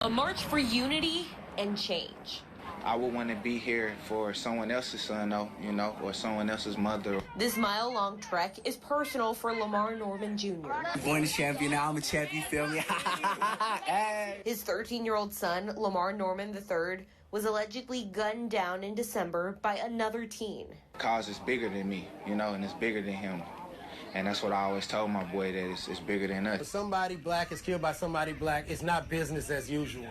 A march for unity and change. I would want to be here for someone else's son, though, or someone else's mother. This mile-long trek is personal for Lamar Norman Jr. Born a champion, now I'm a champion, feel me? Hey. His 13-year-old son, Lamar Norman III, was allegedly gunned down in December by another teen. The cause is bigger than me, and it's bigger than him. And that's what I always told my boy, that it's bigger than us. If somebody black is killed by somebody black, it's not business as usual.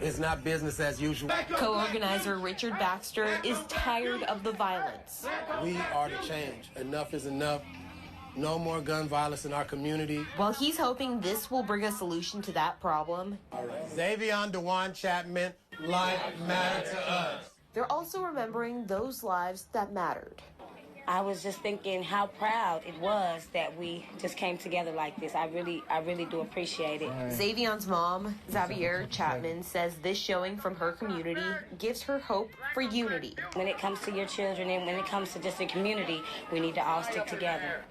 It's not business as usual. Co-organizer Richard Baxter is tired of the violence. We are the change. Enough is enough. No more gun violence in our community. While he's hoping this will bring a solution to that problem, All right. Xavion DeWan Chapman, life matter to us. they're also remembering those lives that mattered. I was just thinking how proud it was that we just came together like this. I really do appreciate it. Xavion's mom, Xavier Chapman, says this showing from her community gives her hope for unity. When it comes to your children and when it comes to just the community, we need to all stick together.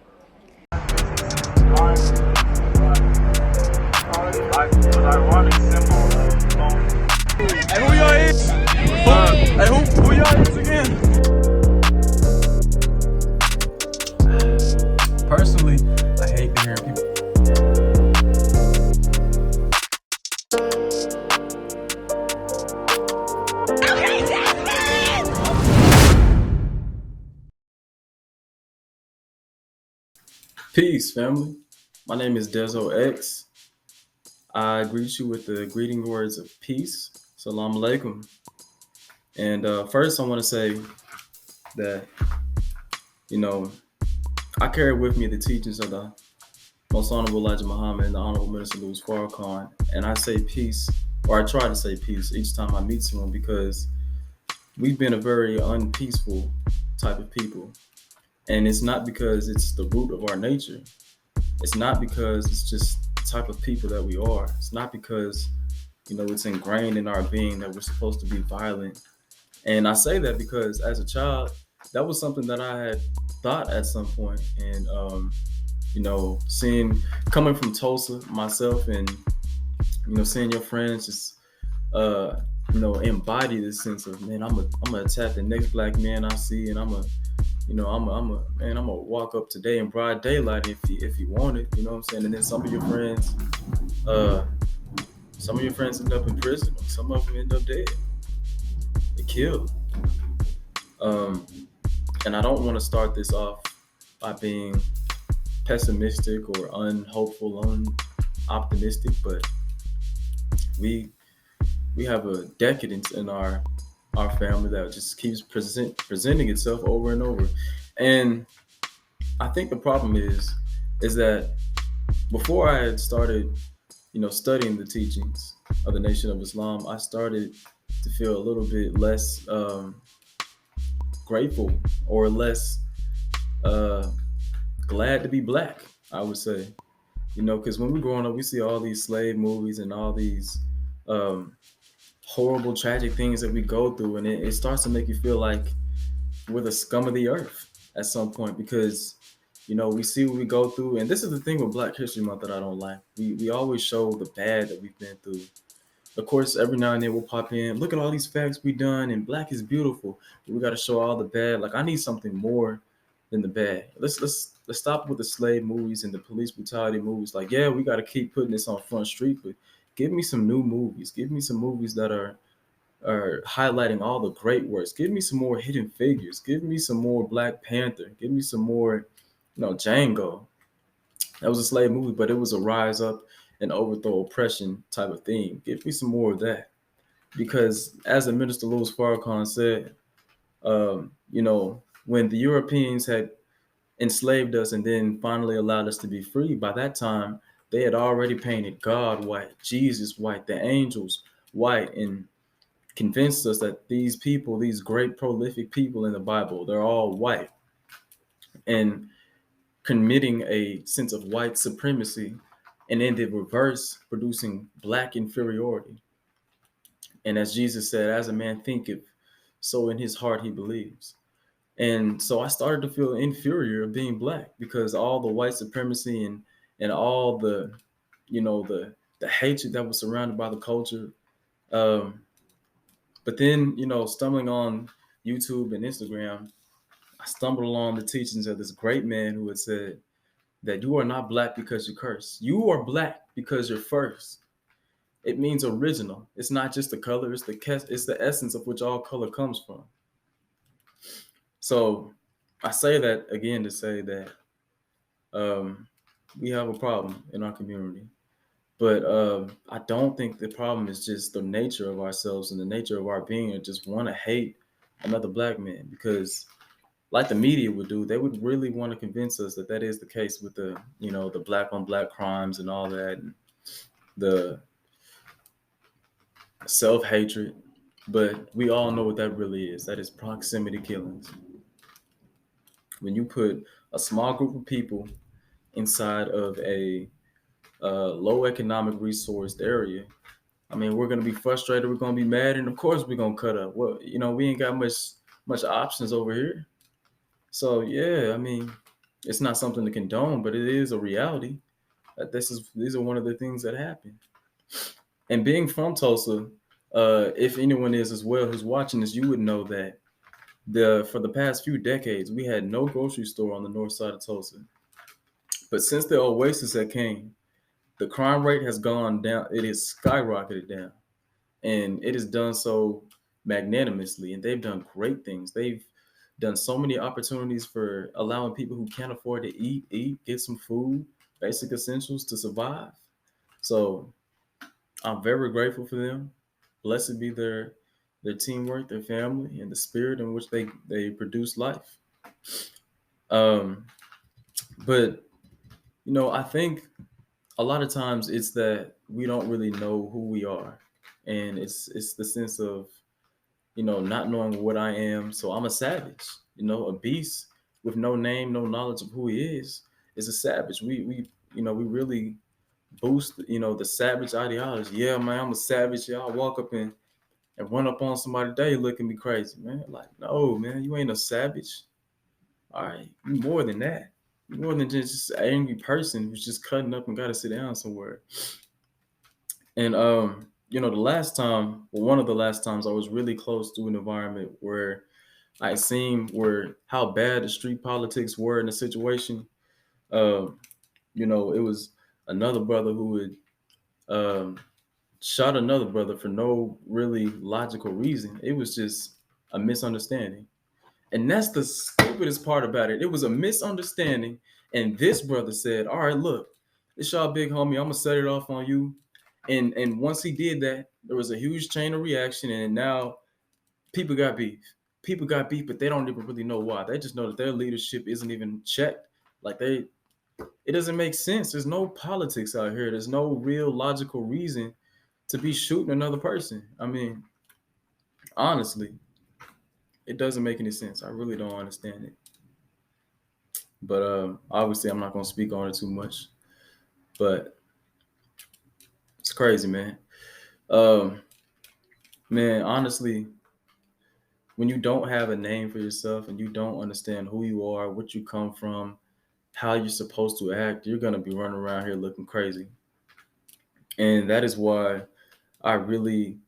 Hey, who y'all is? Hey, who y'all is again? Personally, I hate to hear people. Peace, family. My name is DesoX. I greet you with the greeting words of peace. Salam alaikum. And first, I want to say that, I carry with me the teachings of the Most Honorable Elijah Muhammad and the Honorable Minister Nuri Muhammad. And I say peace, or I try to say peace each time I meet someone, because we've been a very unpeaceful type of people. And it's not because it's the root of our nature. It's not because it's just the type of people that we are. It's not because, it's ingrained in our being that we're supposed to be violent. And I say that because as a child, that was something that I had thought at some point. And, coming from Tulsa myself and, seeing your friends just, embody this sense of, man, I'm gonna attack the next black man I see, and I'm gonna walk up today in broad daylight if he wanted, you know what I'm saying? And then some of your friends end up in prison, or some of them end up dead. They killed. And I don't want to start this off by being pessimistic or unhopeful, unoptimistic, but we have a decadence in our family that just keeps presenting itself over and over. And I think the problem is that before I had started, studying the teachings of the Nation of Islam, I started to feel a little bit less grateful or less glad to be black, I would say. Because when we're growing up, we see all these slave movies and all these horrible, tragic things that we go through, and it starts to make you feel like we're the scum of the earth at some point, because we see what we go through. And this is the thing with Black History Month that I don't like. We always show the bad that we've been through. Of course, every now and then we'll pop in, look at all these facts we done, and black is beautiful. We got to show all the bad. Like, I need something more than the bad. Let's stop with the slave movies and the police brutality movies. Like, yeah, we got to keep putting this on Front Street, but give me some new movies. Give me some movies that are highlighting all the great works. Give me some more Hidden Figures. Give me some more Black Panther. Give me some more, Django. That was a slave movie, but it was a rise up and overthrow oppression type of theme. Give me some more of that. Because as the Minister Louis Farrakhan said, when the Europeans had enslaved us and then finally allowed us to be free, by that time, they had already painted God white, Jesus white, the angels white, and convinced us that these people, these great prolific people in the Bible, they're all white, and committing a sense of white supremacy, and in the reverse, producing black inferiority. And as Jesus said, as a man thinketh, so in his heart he believes. And so I started to feel inferior of being black, because all the white supremacy and all the, the the hatred that was surrounded by the culture. Um, but then, stumbling on YouTube and Instagram, I stumbled along the teachings of this great man who had said that you are not black because you curse. You are black because you're first. It means original. It's not just the color, it's the essence of which all color comes from. So I say that again to say that um, we have a problem in our community. But I don't think the problem is just the nature of ourselves and the nature of our being, or just want to hate another black man. Because, like the media would do, they would really want to convince us that that is the case with the black on black crimes and all that, and the self hatred. But we all know what that really is. That is proximity killings. When you put a small group of people inside of a low economic resourced area, I mean, we're gonna be frustrated. We're gonna be mad, and of course, we're gonna cut up. Well, we ain't got much options over here. So yeah, I mean, it's not something to condone, but it is a reality. That these are one of the things that happen. And being from Tulsa, if anyone is as well who's watching this, you would know that for the past few decades, we had no grocery store on the north side of Tulsa. But since the Oasis that came, the crime rate has gone down. It has skyrocketed down, and it has done so magnanimously. And they've done great things. They've done so many opportunities for allowing people who can't afford to eat, get some food, basic essentials to survive. So I'm very grateful for them. Blessed be their teamwork, their family, and the spirit in which they produce life. Um, but I think a lot of times it's that we don't really know who we are, and it's the sense of not knowing what I am. So I'm a savage, a beast with no name, no knowledge of who he is a savage. We really boost the savage ideology. Yeah, man, I'm a savage. Yeah, I walk up and run up on somebody today, look at me crazy, man. Like, no, man, you ain't a savage. All right, you more than that. You more than just an angry person who's just cutting up and got to sit down somewhere. And one of the last times I was really close to an environment where I seen how bad the street politics were in the situation. Um, it was another brother who had shot another brother for no really logical reason. It was just a misunderstanding. And that's the stupidest part about it. It was a misunderstanding. And this brother said, all right, look, it's y'all big homie. I'm going to set it off on you. And once he did that, there was a huge chain of reaction. And now people got beef. People got beef, but they don't even really know why. They just know that their leadership isn't even checked. It doesn't make sense. There's no politics out here. There's no real logical reason to be shooting another person. I mean, honestly, it doesn't make any sense. I really don't understand it. But obviously, I'm not going to speak on it too much. But it's crazy, man. Man, honestly, when you don't have a name for yourself and you don't understand who you are, what you come from, how you're supposed to act, you're going to be running around here looking crazy. And that is why I really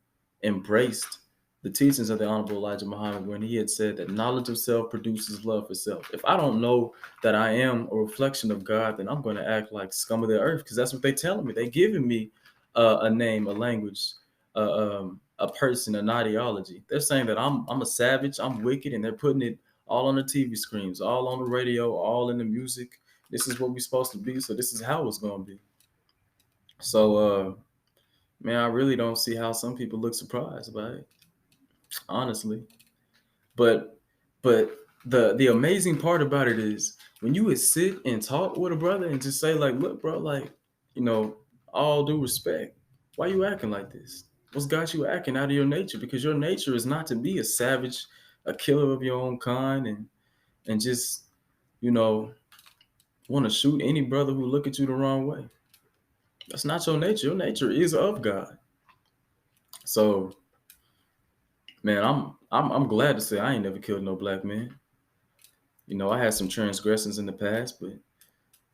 embraced the teachings of the Honorable Elijah Muhammad when he had said that knowledge of self produces love for self. If I don't know that I am a reflection of God, then I'm going to act like scum of the earth, because that's what they're telling me. They're giving me a name, a language, a person, an ideology. They're saying that I'm a savage, I'm wicked, and they're putting it all on the TV screens, all on the radio, all in the music. This is what we're supposed to be, so this is how it's going to be. So, man, I really don't see how some people look surprised by it, honestly. But the amazing part about it is when you would sit and talk with a brother and just say, like, look, bro, like, all due respect, why you acting like this? What's got you acting out of your nature? Because your nature is not to be a savage, a killer of your own kind, and just, want to shoot any brother who look at you the wrong way. That's not your nature. Your nature is of God. So, man, I'm glad to say I ain't never killed no black man. I had some transgressions in the past, but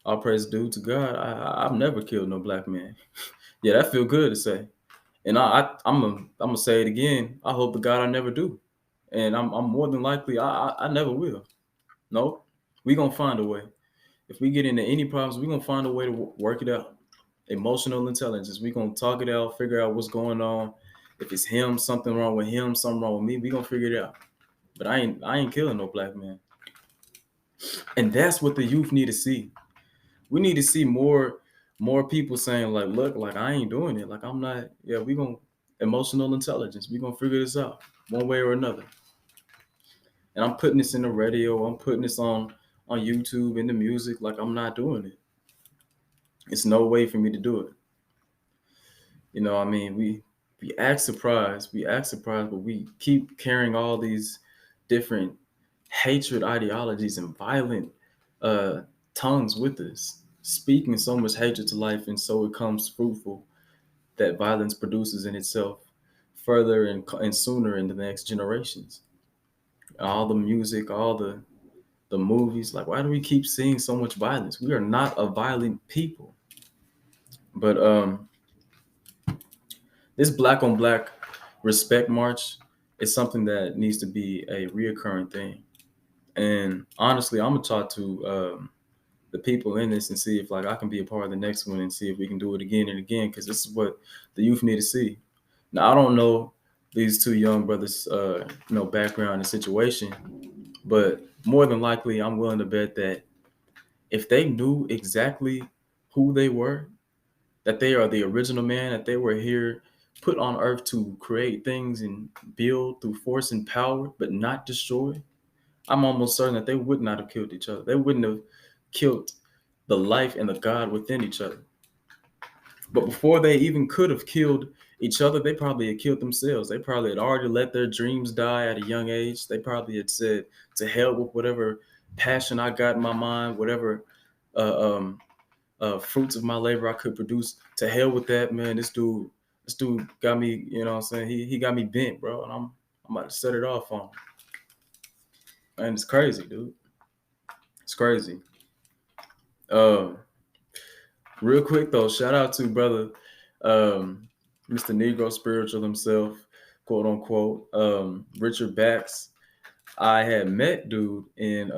all praise due to God. I've never killed no black man. Yeah, that feel good to say. And I'm gonna say it again. I hope to God I never do. And I'm more than likely I never will. No, we gonna find a way. If we get into any problems, we gonna find a way to work it out. Emotional intelligence. We gonna talk it out, figure out what's going on. If it's him, something wrong with him, something wrong with me, we gonna figure it out. But I ain't killing no black man. And that's what the youth need to see. We need to see more people saying like, look, like I ain't doing it. Like I'm not, yeah, we gonna emotional intelligence. We gonna figure this out one way or another. And I'm putting this in the radio, I'm putting this on YouTube in the music, like I'm not doing it. It's no way for me to do it. You know, I mean, we act surprised, but we keep carrying all these different hatred ideologies and violent uh, tongues with us, speaking so much hatred to life, and so it comes fruitful that violence produces in itself further and sooner in the next generations. All the music, all the movies, like why do we keep seeing so much violence? We are not a violent people. But this black on black respect march is something that needs to be a reoccurring thing. And honestly, I'm gonna talk to the people in this and see if like I can be a part of the next one and see if we can do it again and again, because this is what the youth need to see. Now I don't know these two young brothers background and situation, but more than likely I'm willing to bet that if they knew exactly who they were, that they are the original man, that they were here put on earth to create things and build through force and power, but not destroy, I'm almost certain that they would not have killed each other. They wouldn't have killed the life and the God within each other. But before they even could have killed each other, they probably had killed themselves. They probably had already let their dreams die at a young age. They probably had said, to hell with whatever passion I got in my mind, whatever fruits of my labor I could produce. To hell with that, man. This dude got me, you know what I'm saying? He got me bent, bro. And I'm about to set it off on him. And it's crazy, dude. It's crazy. Real quick though, shout out to brother Mr. Negro Spiritual himself, quote unquote, Richard Bax. I had met dude in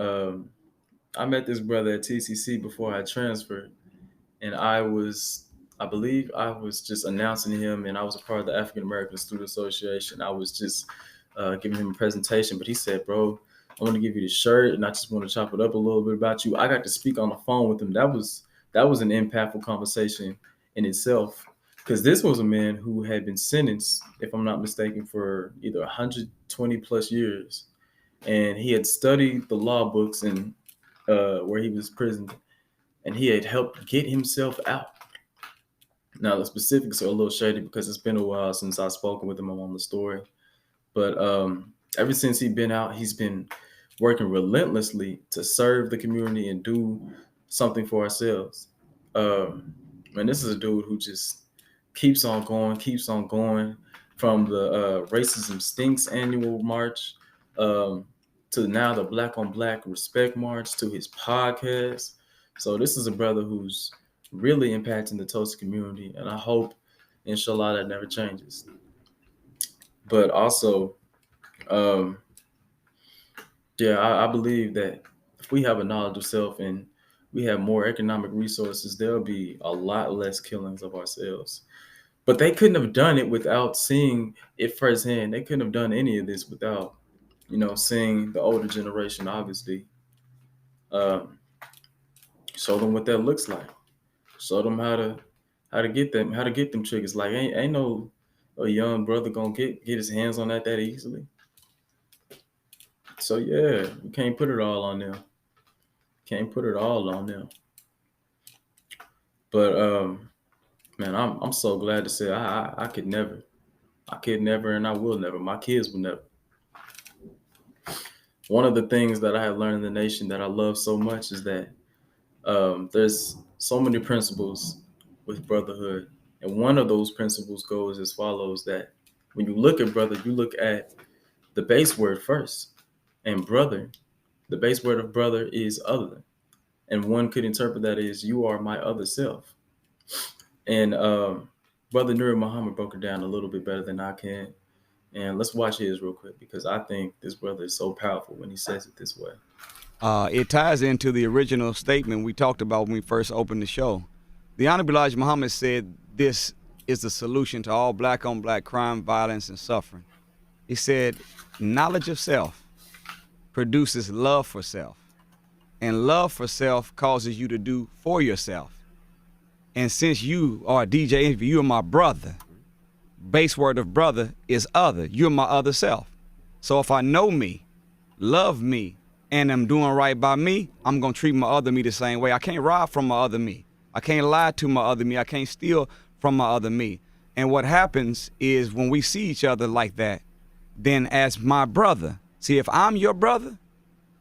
I met this brother at TCC before I transferred, and I believe I was just announcing him, and I was a part of the African American Student Association. I was just giving him a presentation, but he said, bro, I want to give you the shirt, and I just want to chop it up a little bit about you. I got to speak on the phone with him. That was an impactful conversation in itself, because this was a man who had been sentenced, if I'm not mistaken, for either 120 plus years, and he had studied the law books and where he was imprisoned, and he had helped get himself out. Now the specifics are a little shady because it's been a while since I've spoken with him on the story, but ever since he's been out, he's been working relentlessly to serve the community and do something for ourselves. And this is a dude who just keeps on going from the Racism Stinks annual march to now the Black on Black Respect March to his podcast. So this is a brother who's really impacting the Tulsa community, and I hope, inshallah, that never changes. But also, I believe that if we have a knowledge of self and we have more economic resources, there'll be a lot less killings of ourselves. But they couldn't have done it without seeing it firsthand. They couldn't have done any of this without, seeing the older generation, obviously. Show them what that looks like. Show them how to get them triggers. Like ain't no a young brother gonna get his hands on that easily. So yeah, we can't put it all on them. But man, I'm so glad to say I could never, and I will never. My kids will never. One of the things that I have learned in the nation that I love so much is that there's so many principles with brotherhood, and one of those principles goes as follows: that when you look at brother, you look at the base word first, and brother, the base word of brother is other. And one could interpret that as you are my other self. And Brother Nuri Muhammad broke it down a little bit better than I can. And let's watch his real quick because I think this brother is so powerful when he says it this way. It ties into the original statement we talked about when we first opened the show. The Honorable Elijah Muhammad said this is the solution to all black on black crime, violence, and suffering. He said, knowledge of self produces love for self, and love for self causes you to do for yourself. And since you are DJ Envy, you are my brother. Base word of brother is other. You're my other self. So if I know me, love me, and am doing right by me, I'm going to treat my other me the same way. I can't rob from my other me. I can't lie to my other me. I can't steal from my other me. And what happens is when we see each other like that, then as my brother, see, if I'm your brother,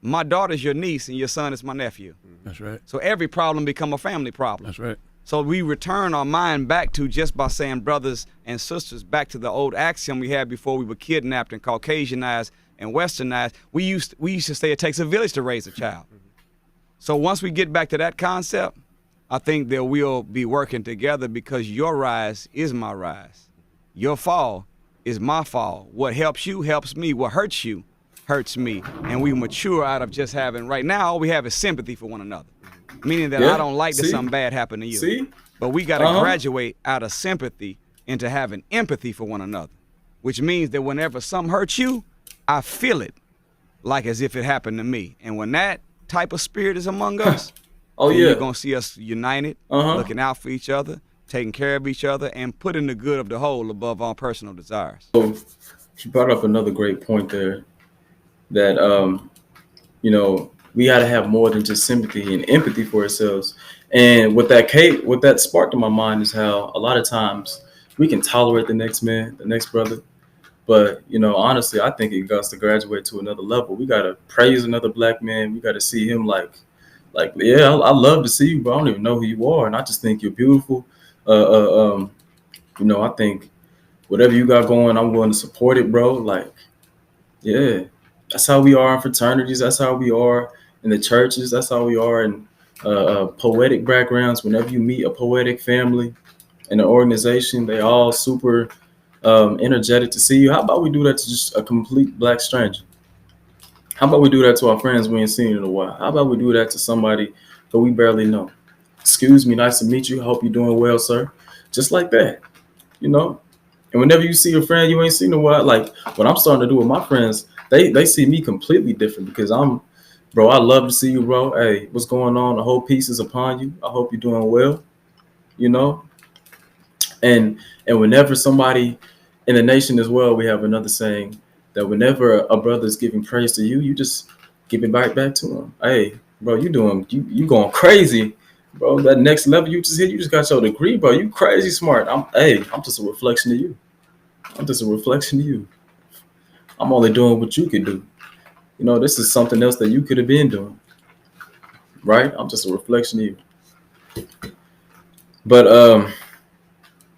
my daughter's your niece and your son is my nephew. That's right. So every problem become a family problem. That's right. So we return our mind back to, just by saying brothers and sisters, back to the old axiom we had before we were kidnapped and Caucasianized and Westernized. We used to say it takes a village to raise a child. So once we get back to that concept, I think that we'll be working together, because your rise is my rise. Your fall is my fall. What helps you helps me. What hurts you hurts me. And we mature out of just having, right now, all we have is sympathy for one another. Meaning that I don't like that something bad happened to you. See? But we got to graduate out of sympathy into having empathy for one another, which means that whenever something hurts you, I feel it like as if it happened to me. And when that type of spirit is among us, you're going to see us united, looking out for each other, taking care of each other, and putting the good of the whole above all personal desires. So you brought up another great point there that, we got to have more than just sympathy and empathy for ourselves. And what that sparked in my mind is how a lot of times we can tolerate the next man, the next brother. But, honestly, I think it got to graduate to another level. We got to praise another black man. We got to see him like, yeah, I love to see you, but I don't even know who you are. And I just think you're beautiful. I think whatever you got going, I'm willing to support it, bro. Like, yeah, that's how we are in fraternities. That's how we are in the churches. That's how we are in poetic backgrounds. Whenever you meet a poetic family in an organization, they all super energetic to see you. How about we do that to just a complete black stranger? How about we do that to our friends we ain't seen in a while? How about we do that to somebody who we barely know? Excuse me, nice to meet you. Hope you're doing well, sir. Just like that, And whenever you see a friend you ain't seen in a while, like what I'm starting to do with my friends, they see me completely different, because bro, I love to see you, bro. Hey, what's going on? The whole piece is upon you. I hope you're doing well, And whenever somebody in the nation as well, we have another saying that whenever a brother is giving praise to you, you just give it back to him. Hey, bro, you going crazy, bro. That next level you just hit, you just got your degree, bro. You crazy smart. I'm just a reflection of you. I'm just a reflection of you. I'm only doing what you could do. This is something else that you could have been doing, right? I'm just a reflection of you. But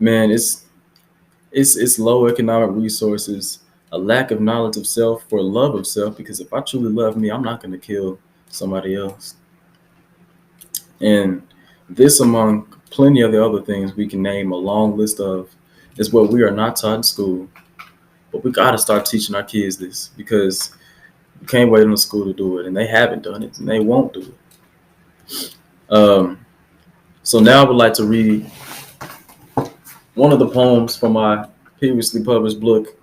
man, it's low economic resources, a lack of knowledge of self for love of self, because if I truly love me, I'm not going to kill somebody else. And this, among plenty of the other things we can name a long list of, is what we are not taught in school. But we got to start teaching our kids this, because we can't wait on the school to do it, and they haven't done it, and they won't do it. So now I would like to read one of the poems from my previously published book,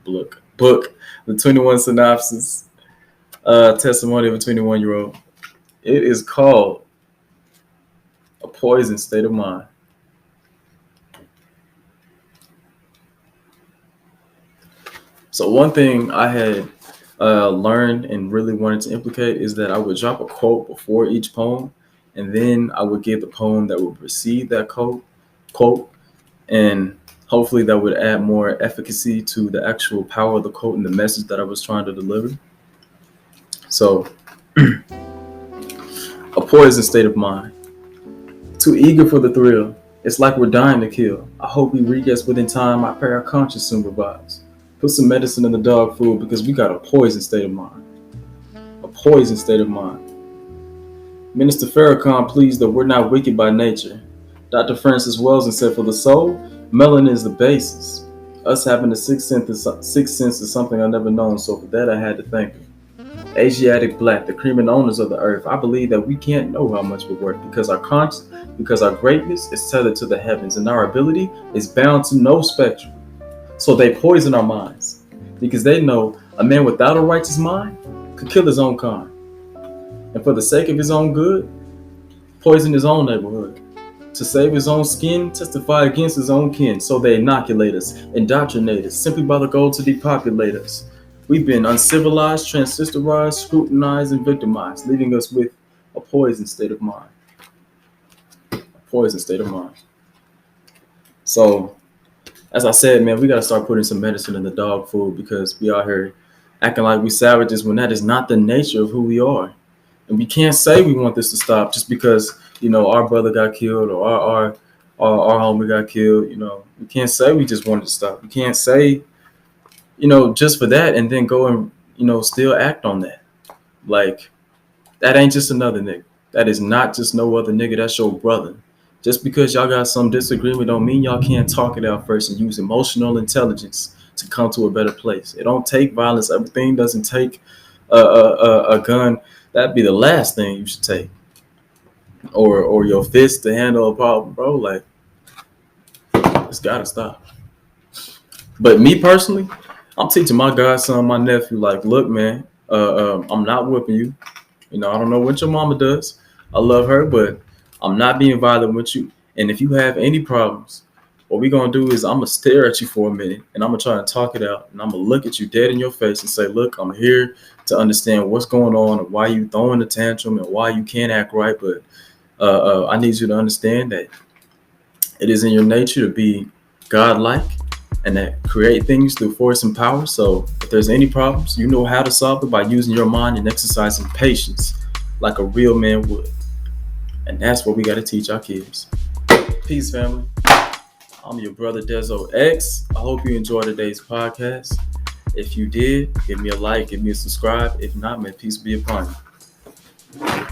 The 21 Synopsis, Testimony of a 21-year-old. It is called A Poisoned State of Mind. So one thing I had learned and really wanted to implicate is that I would drop a quote before each poem, and then I would give the poem that would precede that quote, and hopefully that would add more efficacy to the actual power of the quote and the message that I was trying to deliver. So, a poisoned state of mind. Too eager for the thrill. It's like we're dying to kill. I hope we re-guess within time. I pray our conscience soon revives. Put some medicine in the dog food, because we got a poisoned state of mind. A poisoned state of mind. Minister Farrakhan pleads that we're not wicked by nature. Dr. Francis Wells said, for the soul, Melanin is the basis. Us having a sixth sense is something I've never known, so for that I had to thank her. Asiatic black, the cream and owners of the earth. I believe that we can't know how much we're worth because our greatness is tethered to the heavens and our ability is bound to no spectrum. So they poison our minds because they know a man without a righteous mind could kill his own kind. And for the sake of his own good, poison his own neighborhood. To save his own skin, testify against his own kin. So they inoculate us, indoctrinate us, simply by the goal to depopulate us. We've been uncivilized, transistorized, scrutinized, and victimized, leaving us with a poisoned state of mind. A poisoned state of mind. So, as I said, man, we got to start putting some medicine in the dog food because we out here acting like we savages when that is not the nature of who we are. And we can't say we want this to stop just because, our brother got killed or our homie got killed. We can't say we just wanted to stop. We can't say, just for that and then go and, still act on that. Like, that ain't just another nigga. That is not just no other nigga. That's your brother. Just because y'all got some disagreement don't mean y'all can't talk it out first and use emotional intelligence to come to a better place. It don't take violence. Everything doesn't take a gun. That'd be the last thing you should take. Or your fist to handle a problem, bro. Like, it's gotta stop. But me personally, I'm teaching my godson, my nephew, like, look, man, I'm not whipping you. I don't know what your mama does. I love her, but I'm not being violent with you. And if you have any problems, what we're going to do is I'm going to stare at you for a minute and I'm going to try and talk it out. And I'm going to look at you dead in your face and say, look, I'm here to understand what's going on and why you throwing a tantrum and why you can't act right. But I need you to understand that it is in your nature to be godlike and that create things through force and power. So if there's any problems, you know how to solve it by using your mind and exercising patience like a real man would. And that's what we got to teach our kids. Peace, family. I'm your brother DesoX. I hope you enjoyed today's podcast. If you did, give me a like, give me a subscribe. If not, may peace be upon you.